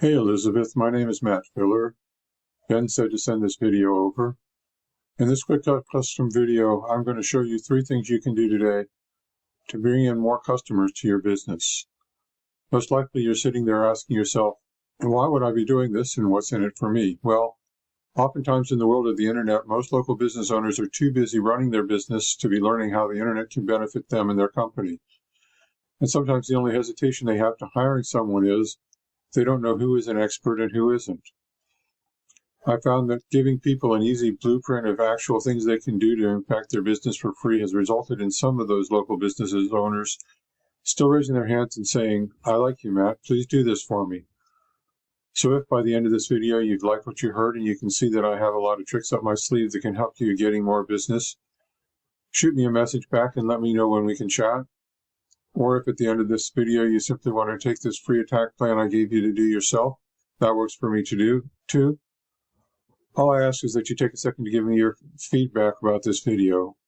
Hey Elizabeth, my name is Matt Filler. Ben said to send this video over. In this quick custom video, I'm going to show you 3 things you can do today to bring in more customers to your business. Most likely you're sitting there asking yourself, why would I be doing this and what's in it for me? Well, oftentimes in the world of the internet, most local business owners are too busy running their business to be learning how the internet can benefit them and their company. And sometimes the only hesitation they have to hiring someone is they don't know who is an expert and who isn't. I found that giving people an easy blueprint of actual things they can do to impact their business for free has resulted in some of those local businesses owners still raising their hands and saying, I like you, Matt, please do this for me. So if by the end of this video you've liked what you heard and you can see that I have a lot of tricks up my sleeve that can help you getting more business, shoot me a message back and let me know when we can chat. Or if at the end of this video you simply want to take this free attack plan I gave you to do yourself, that works for me to do too. All I ask is that you take a second to give me your feedback about this video.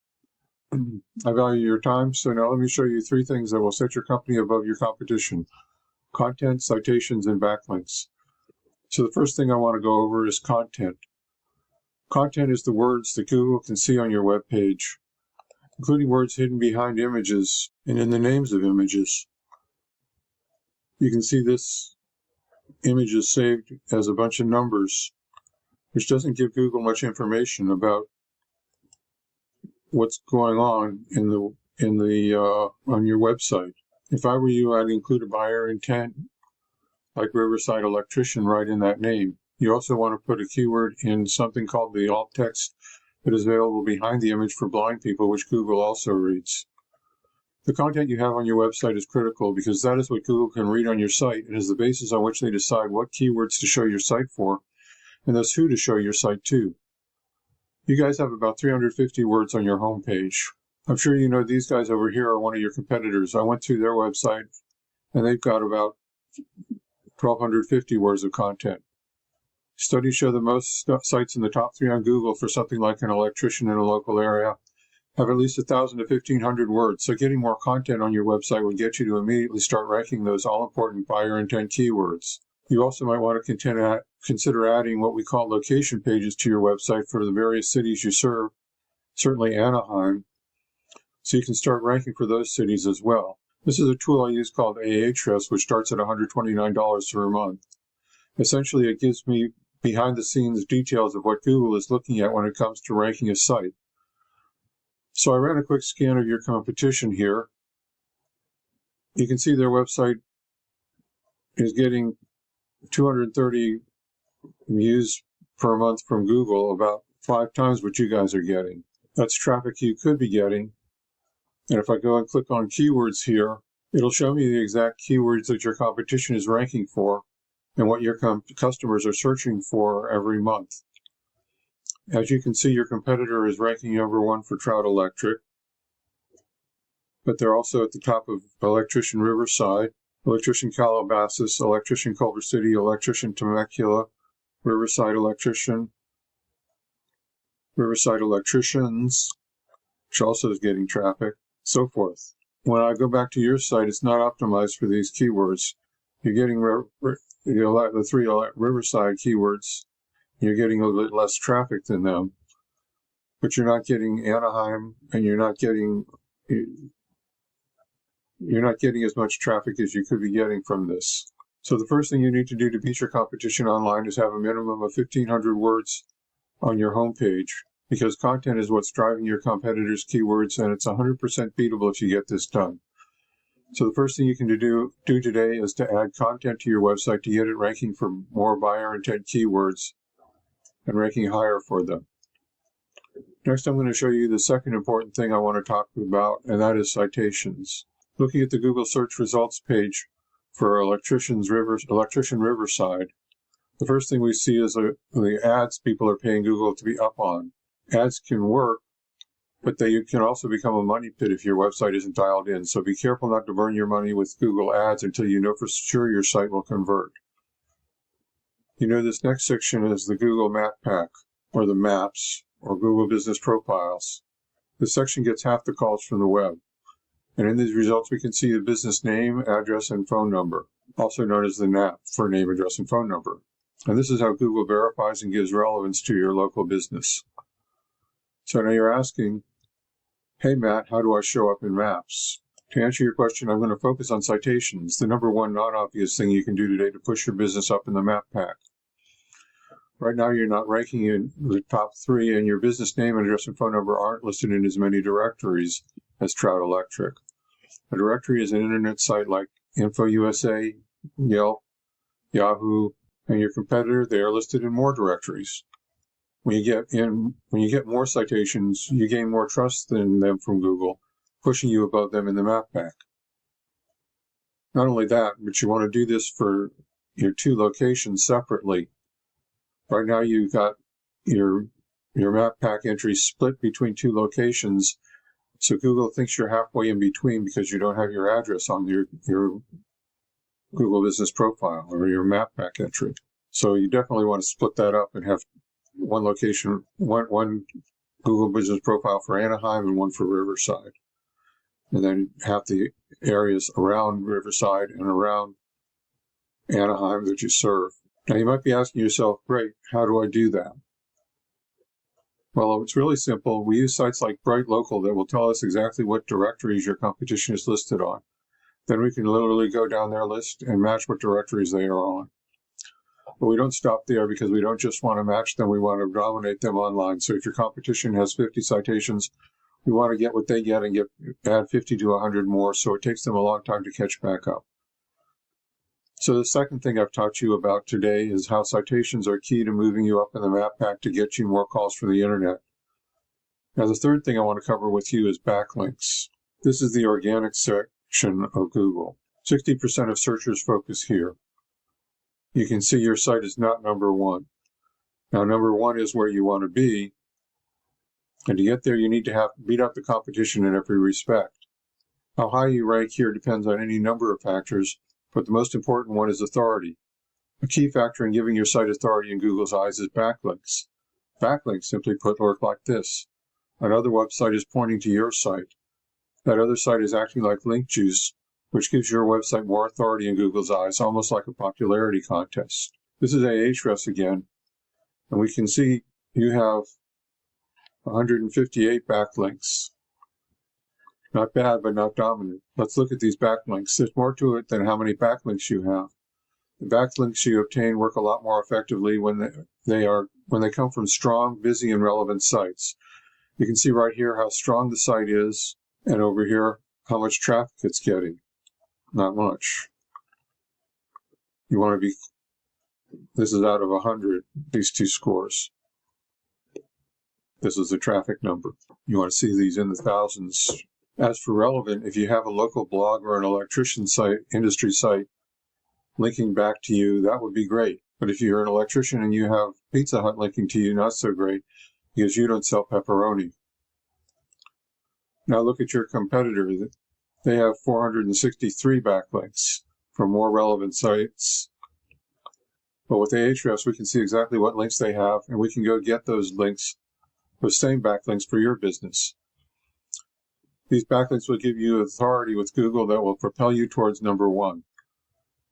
I value your time, so now let me show you 3 things that will set your company above your competition: content, citations, and backlinks. So the first thing I want to go over is content. Content is the words that Google can see on your web page, including words hidden behind images and in the names of images. You can see this image is saved as a bunch of numbers, which doesn't give Google much information about what's going on on your website. If I were you, I'd include a buyer intent, like Riverside Electrician, right in that name. You also want to put a keyword in something called the alt text that is available behind the image for blind people, which Google also reads. The content you have on your website is critical because that is what Google can read on your site and is the basis on which they decide what keywords to show your site for, and thus who to show your site to. You guys have about 350 words on your homepage. I'm sure you know these guys over here are one of your competitors. I went through their website and they've got about 1,250 words of content. Studies show that most sites in the top 3 on Google for something like an electrician in a local area have at least 1,000 to 1,500 words. So getting more content on your website will get you to immediately start ranking those all-important buyer intent keywords. You also might want to consider adding what we call location pages to your website for the various cities you serve, certainly Anaheim, so you can start ranking for those cities as well. This is a tool I use called Ahrefs, which starts at $129 per month. Essentially, it gives me behind-the-scenes details of what Google is looking at when it comes to ranking a site. So I ran a quick scan of your competition here. You can see their website is getting 230 views per month from Google, about 5 times what you guys are getting. That's traffic you could be getting. And if I go and click on keywords here, it'll show me the exact keywords that your competition is ranking for and what your customers are searching for every month. As you can see, your competitor is ranking number 1 for Trout Electric, but they're also at the top of Electrician Riverside, Electrician Calabasas, Electrician Culver City, Electrician Temecula, Riverside Electrician, Riverside Electricians, which also is getting traffic, so forth. When I go back to your site, it's not optimized for these keywords. You're getting the 3 Riverside keywords. You're getting a little bit less traffic than them, but you're not getting Anaheim, and you're not getting as much traffic as you could be getting from this. So the first thing you need to do to beat your competition online is have a minimum of 1,500 words on your homepage, because content is what's driving your competitors' keywords, and it's 100% beatable if you get this done. So the first thing you can do today is to add content to your website to get it ranking for more buyer intent keywords and ranking higher for them. Next, I'm going to show you the second important thing I want to talk about, and that is citations. Looking at the Google search results page for Electrician Riverside, the first thing we see is the ads people are paying Google to be up on. Ads can work, but they can also become a money pit if your website isn't dialed in. So be careful not to burn your money with Google ads until you know for sure your site will convert. You know, this next section is the Google Map Pack, or the Maps, or Google Business Profiles. This section gets half the calls from the web. And in these results, we can see the business name, address, and phone number. also known as the NAP for name, address, and phone number. And this is how Google verifies and gives relevance to your local business. So now you're asking, hey Matt, how do I show up in Maps? To answer your question, I'm going to focus on citations, the number one non-obvious thing you can do today to push your business up in the map pack. Right now, you're not ranking in the top 3, and your business name, address, and phone number aren't listed in as many directories as Trout Electric. A directory is an internet site like InfoUSA, Yelp, Yahoo, and your competitor. They are listed in more directories. When you get more citations, you gain more trust in them from Google, pushing you above them in the map pack. Not only that, but you want to do this for your 2 locations separately. Right now you've got your map pack entries split between 2 locations, so Google thinks you're halfway in between because you don't have your address on your Google Business Profile or your map pack entry. So you definitely want to split that up and have one location, one Google Business Profile for Anaheim and one for Riverside. And then have the areas around Riverside and around Anaheim that you serve. Now you might be asking yourself, great, how do I do that? Well, it's really simple. We use sites like Bright Local that will tell us exactly what directories your competition is listed on. Then we can literally go down their list and match what directories they are on. But we don't stop there because we don't just want to match them, we want to dominate them online. So if your competition has 50 citations, we want to get what they get and add 50 to 100 more, so it takes them a long time to catch back up. So the second thing I've taught you about today is how citations are key to moving you up in the map pack to get you more calls from the internet. Now the third thing I want to cover with you is backlinks. This is the organic section of Google. 60% of searchers focus here. You can see your site is not number 1. Now number 1 is where you want to be, and to get there you need to beat out the competition in every respect. How high you rank here depends on any number of factors, but the most important one is authority. A key factor in giving your site authority in Google's eyes is backlinks. Backlinks, simply put, work like this. Another website is pointing to your site. That other site is acting like link juice, which gives your website more authority in Google's eyes, almost like a popularity contest. This is Ahrefs again, and we can see you have 158 backlinks. Not bad, but not dominant. Let's look at these backlinks. There's more to it than how many backlinks you have. The backlinks you obtain work a lot more effectively when they come from strong, busy, and relevant sites. You can see right here how strong the site is, and over here how much traffic it's getting. Not much. You want to be, this is out of 100, these 2 scores. This is the traffic number. You want to see these in the thousands. As for relevant, if you have a local blog or an electrician site, industry site, linking back to you, that would be great. But if you're an electrician and you have Pizza Hut linking to you, not so great, because you don't sell pepperoni. Now look at your competitor. They have 463 backlinks from more relevant sites. But with Ahrefs, we can see exactly what links they have, and we can go get those links, those same backlinks for your business. These backlinks will give you authority with Google that will propel you towards number 1.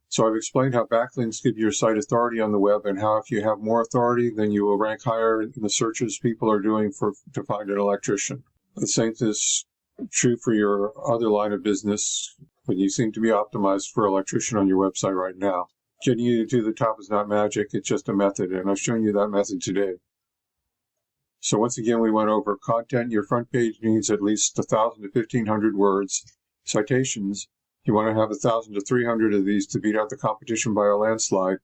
So I've explained how backlinks give your site authority on the web, and how if you have more authority, then you will rank higher in the searches people are doing to find an electrician. The same is true for your other line of business, but you seem to be optimized for electrician on your website right now. Getting you to the top is not magic, it's just a method, and I've shown you that method today. So once again, we went over content. Your front page needs at least 1,000 to 1,500 words. Citations, you want to have 1,000 to 300 of these to beat out the competition by a landslide.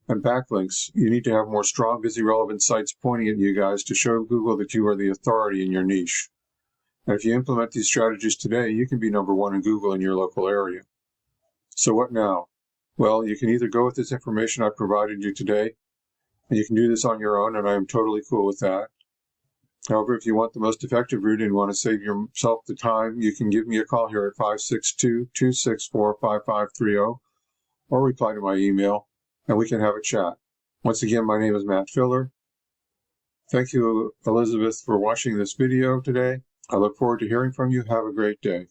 And backlinks, you need to have more strong, busy, relevant sites pointing at you guys to show Google that you are the authority in your niche. And if you implement these strategies today, you can be number 1 in Google in your local area. So what now? Well, you can either go with this information I provided you today, and you can do this on your own, and I am totally cool with that. However, if you want the most effective route and want to save yourself the time, you can give me a call here at 562-264-5530 or reply to my email, and we can have a chat. Once again, my name is Matt Filler. Thank you, Elizabeth, for watching this video today. I look forward to hearing from you. Have a great day.